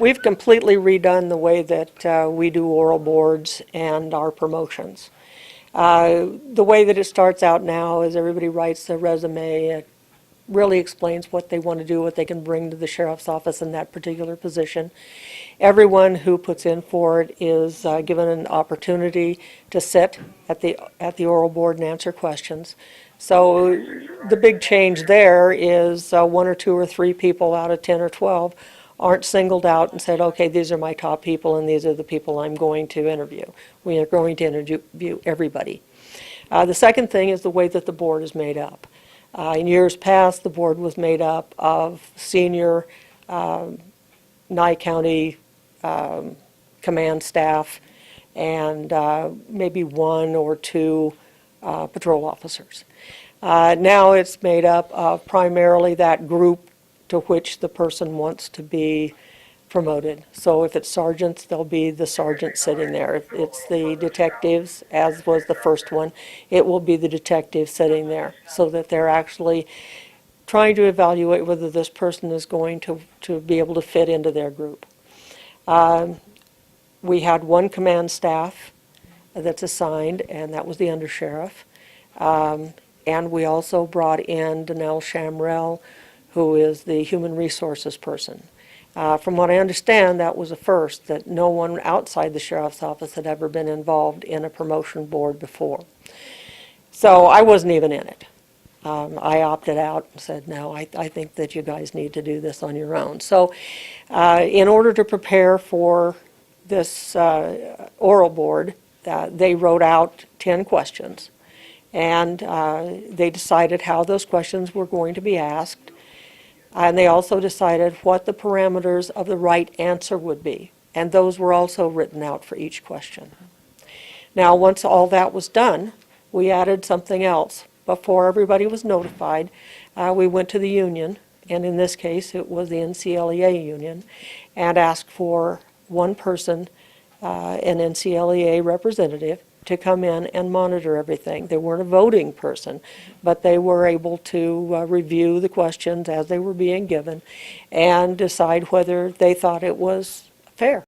we've completely redone the way that we do oral boards and our promotions. The way that it starts out now is everybody writes their resume. It really explains what they want to do, what they can bring to the sheriff's office in that particular position. Everyone who puts in for it is given an opportunity to sit at the oral board and answer questions. So the big change there is one or two or three people out of 10 or 12 aren't singled out and said, okay, these are my top people and these are the people I'm going to interview. We are going to interview everybody. The second thing is the way that the board is made up. In years past, the board was made up of senior Nye County command staff and maybe one or two patrol officers. Now it's made up of primarily that group to which the person wants to be promoted. So if it's sergeants, there'll be the sergeant sitting there. If it's the detectives, as was the first one, it will be the detective sitting there, so that they're actually trying to evaluate whether this person is going to be able to fit into their group. We had one command staff that's assigned, and that was the undersheriff. And we also brought in Danelle Shamrell, who is the human resources person. From what I understand, that was a first, that no one outside the sheriff's office had ever been involved in a promotion board before. So I wasn't even in it. I opted out and said, no, I think that you guys need to do this on your own. So in order to prepare for this oral board, they wrote out 10 questions. And they decided how those questions were going to be asked. And they also decided what the parameters of the right answer would be. And those were also written out for each question. Now, once all that was done, we added something else. Before everybody was notified, we went to the union, and in this case it was the NCLEA union, and asked for one person, an NCLEA representative, to come in and monitor everything. They weren't a voting person, but they were able to review the questions as they were being given and decide whether they thought it was fair.